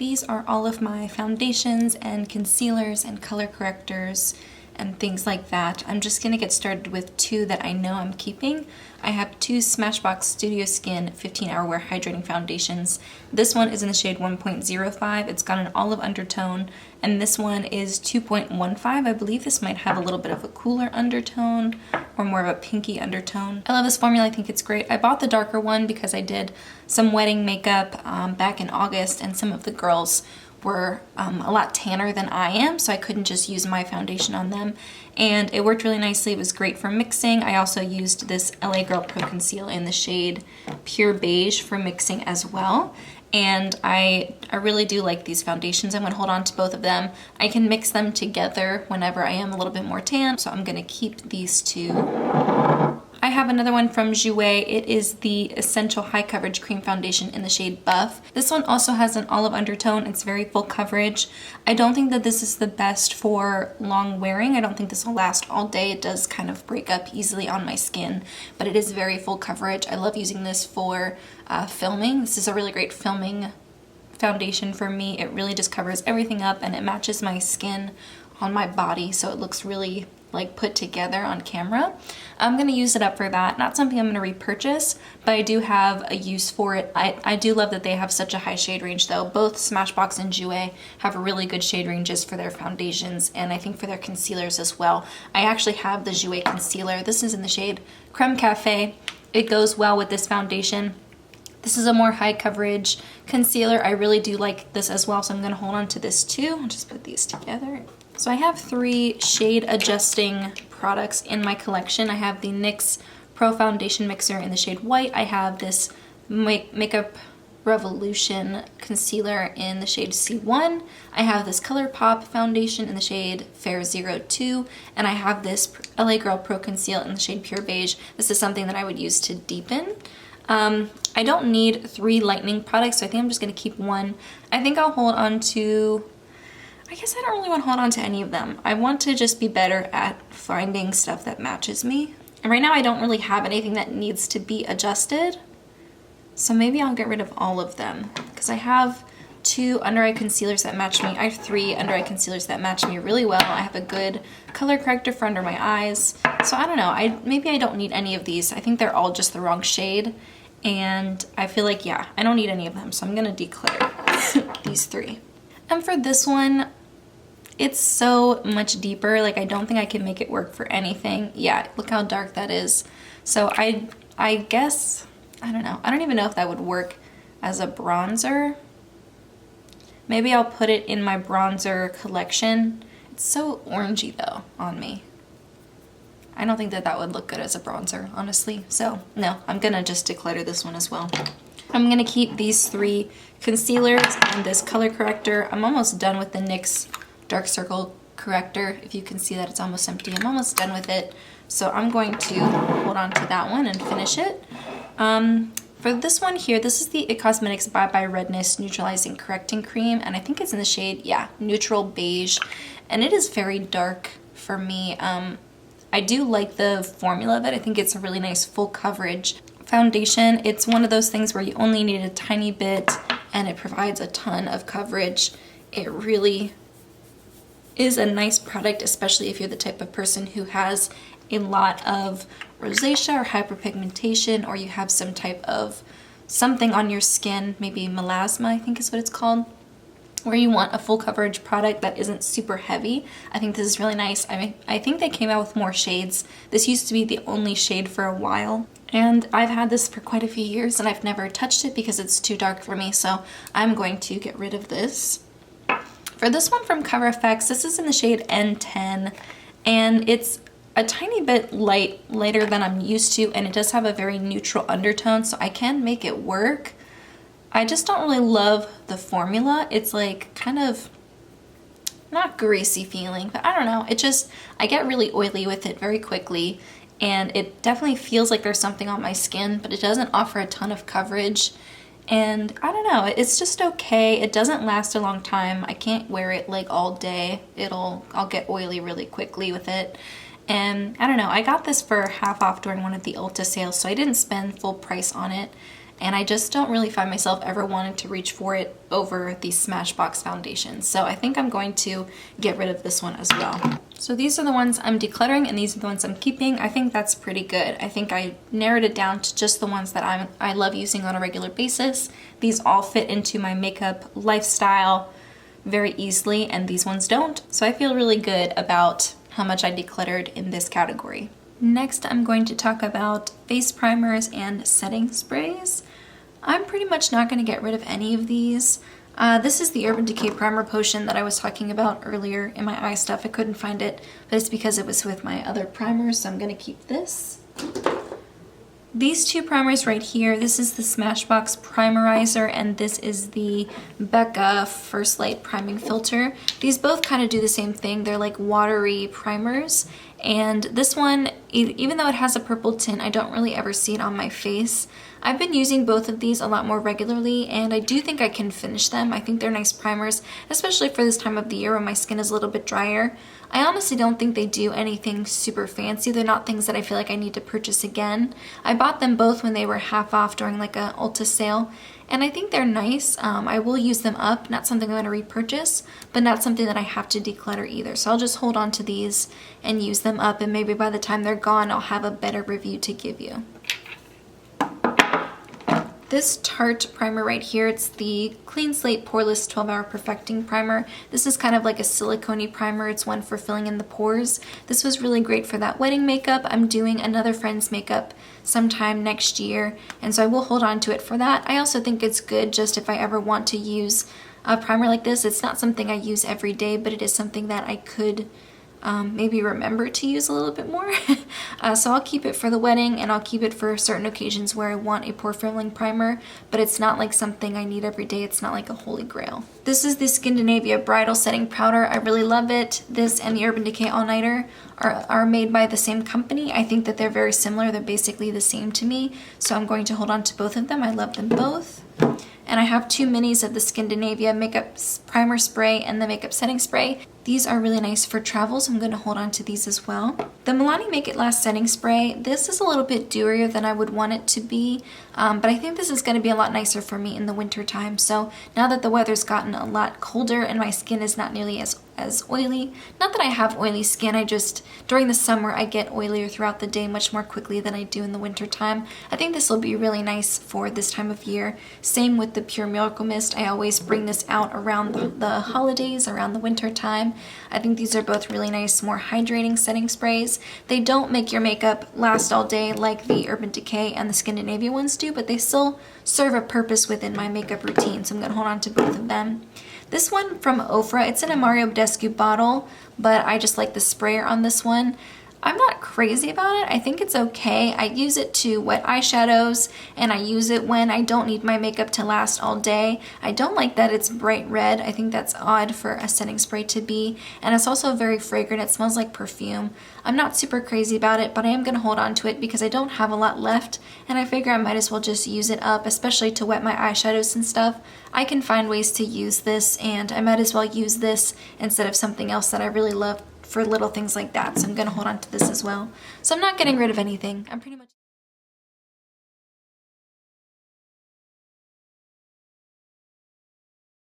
These are all of my foundations and concealers and color correctors and things like that. I'm just gonna get started with two that I know I'm keeping. I have two Smashbox Studio Skin 15-Hour Wear Hydrating Foundations. This one is in the shade 1.05. It's got an olive undertone, and this one is 2.15. I believe this might have a little bit of a cooler undertone or more of a pinky undertone. I love this formula. I think it's great. I bought the darker one because I did some wedding makeup back in August, and some of the girls were a lot tanner than I am, so I couldn't just use my foundation on them, and it worked really nicely. It was great for mixing. I also used this LA Girl Pro Conceal in the shade Pure Beige for mixing as well, and I really do like these foundations. I'm gonna hold on to both of them. I can mix them together whenever I am a little bit more tan, so I'm gonna keep these two. I have another one from Jouer. It is the Essential High Coverage Cream Foundation in the shade Buff. This one also has an olive undertone. It's very full coverage. I don't think that this is the best for long wearing. I don't think this will last all day. It does kind of break up easily on my skin, but it is very full coverage. I love using this for filming. This is a really great filming foundation for me. It really just covers everything up, and it matches my skin on my body, so it looks really like put together on camera. I'm gonna use it up for that. Not something I'm gonna repurchase, but I do have a use for it. I do love that they have such a high shade range though. Both Smashbox and Jouer have really good shade ranges for their foundations, and I think for their concealers as well. I actually have the Jouer concealer. This is in the shade Creme Cafe. It goes well with this foundation. This is a more high coverage concealer. I really do like this as well, so I'm gonna hold on to this too. I'll just put these together. So I have 3 shade adjusting products in my collection. I have the NYX Pro Foundation Mixer in the shade White. I have this Makeup Revolution concealer in the shade C1. I have this ColourPop foundation in the shade Fair 02, and I have this LA Girl Pro Conceal in the shade Pure Beige. This is something that I would use to deepen. I don't need 3 lightening products, so I think I'm just gonna keep one. I think I'll hold on to, I guess I don't really want to hold on to any of them. I want to just be better at finding stuff that matches me. And right now I don't really have anything that needs to be adjusted. So maybe I'll get rid of all of them, because I have 2 under eye concealers that match me. I have 3 under eye concealers that match me really well. I have a good color corrector for under my eyes. So I don't know, maybe I don't need any of these. I think they're all just the wrong shade. And I feel like, yeah, I don't need any of them. So I'm gonna declutter these 3. And for this one, it's so much deeper. Like, I don't think I can make it work for anything. Yeah, look how dark that is. So I guess, I don't know. I don't even know if that would work as a bronzer. Maybe I'll put it in my bronzer collection. It's so orangey though on me. I don't think that that would look good as a bronzer, honestly. So no, I'm gonna just declutter this one as well. I'm gonna keep these 3 concealers and this color corrector. I'm almost done with the NYX Dark Circle Corrector. If you can see that it's almost empty, I'm almost done with it. So I'm going to hold on to that one and finish it. For this one here, this is the IT Cosmetics Bye Bye Redness Neutralizing Correcting Cream, and I think it's in the shade, yeah, Neutral Beige, and it is very dark for me. I do like the formula of it. I think it's a really nice full coverage foundation. It's one of those things where you only need a tiny bit and it provides a ton of coverage. It really is a nice product, especially if you're the type of person who has a lot of rosacea or hyperpigmentation, or you have some type of something on your skin, maybe melasma I think is what it's called, where you want a full coverage product that isn't super heavy. I think this is really nice. I mean, I think they came out with more shades. This used to be the only shade for a while, and I've had this for quite a few years and I've never touched it because it's too dark for me, so I'm going to get rid of this. For this one from Cover FX, this is in the shade N10, and it's a tiny bit lighter than I'm used to, and it does have a very neutral undertone, so I can make it work. I just don't really love the formula. It's like kind of not greasy feeling, but I don't know. It just, I get really oily with it very quickly, and it definitely feels like there's something on my skin, but it doesn't offer a ton of coverage. And I don't know, it's just okay. It doesn't last a long time. I can't wear it like all day. I'll get oily really quickly with it. And I don't know, I got this for half off during one of the Ulta sales, so I didn't spend full price on it. And I just don't really find myself ever wanting to reach for it over the Smashbox foundations. So I think I'm going to get rid of this one as well. So these are the ones I'm decluttering and these are the ones I'm keeping. I think that's pretty good. I think I narrowed it down to just the ones that I love using on a regular basis. These all fit into my makeup lifestyle very easily and these ones don't. So I feel really good about how much I decluttered in this category. Next, I'm going to talk about face primers and setting sprays. I'm pretty much not going to get rid of any of these. This is the Urban Decay Primer Potion that I was talking about earlier in my eye stuff. I couldn't find it, but it's because it was with my other primers, so I'm going to keep this. These two primers right here, this is the Smashbox Primerizer and this is the Becca First Light Priming Filter. These both kind of do the same thing. They're like watery primers. And this one, even though it has a purple tint, I don't really ever see it on my face. I've been using both of these a lot more regularly and I do think I can finish them. I think they're nice primers, especially for this time of the year when my skin is a little bit drier. I honestly don't think they do anything super fancy. They're not things that I feel like I need to purchase again. I bought them both when they were half off during like a Ulta sale and I think they're nice. I will use them up, not something I'm going to repurchase, but not something that I have to declutter either. So I'll just hold on to these and use them up and maybe by the time they're gone I'll have a better review to give you. This Tarte primer right here, it's the Clean Slate Poreless 12-Hour Perfecting Primer. This is kind of like a silicone-y primer. It's one for filling in the pores. This was really great for that wedding makeup. I'm doing another friend's makeup sometime next year, and so I will hold on to it for that. I also think it's good just if I ever want to use a primer like this. It's not something I use every day, but it is something that I could maybe remember to use a little bit more. So I'll keep it for the wedding and I'll keep it for certain occasions where I want a pore filling primer, but it's not like something I need every day. It's not like a holy grail. This is the Scandinavian Bridal Setting Powder. I really love it. This and the Urban Decay All Nighter are made by the same company. I think that they're very similar. They're basically the same to me. So I'm going to hold on to both of them. I love them both. And I have two minis of the Scandinavian Makeup Primer Spray and the Makeup Setting Spray. These are really nice for travel, so I'm going to hold on to these as well. The Milani Make It Last Setting Spray, this is a little bit dewier than I would want it to be, but I think this is going to be a lot nicer for me in the winter time. So now that the weather's gotten a lot colder and my skin is not nearly as oily, not that I have oily skin, I just, during the summer I get oilier throughout the day much more quickly than I do in the winter time. I think this will be really nice for this time of year. Same with the Pure Miracle Mist. I always bring this out around the holidays, around the winter time. I think these are both really nice, more hydrating setting sprays. They don't make your makeup last all day like the Urban Decay and the Scandinavian ones do, but they still serve a purpose within my makeup routine, so I'm going to hold on to both of them. This one from Ofra, it's in a Mario Badescu bottle, but I just like the sprayer on this one. I'm not crazy about it. I think it's okay. I use it to wet eyeshadows and I use it when I don't need my makeup to last all day. I don't like that it's bright red. I think that's odd for a setting spray to be. And it's also very fragrant. It smells like perfume. I'm not super crazy about it, but I am going to hold on to it because I don't have a lot left and I figure I might as well just use it up, especially to wet my eyeshadows and stuff. I can find ways to use this and I might as well use this instead of something else that I really love for little things like that. So I'm going to hold on to this as well. So I'm not getting rid of anything. I'm pretty much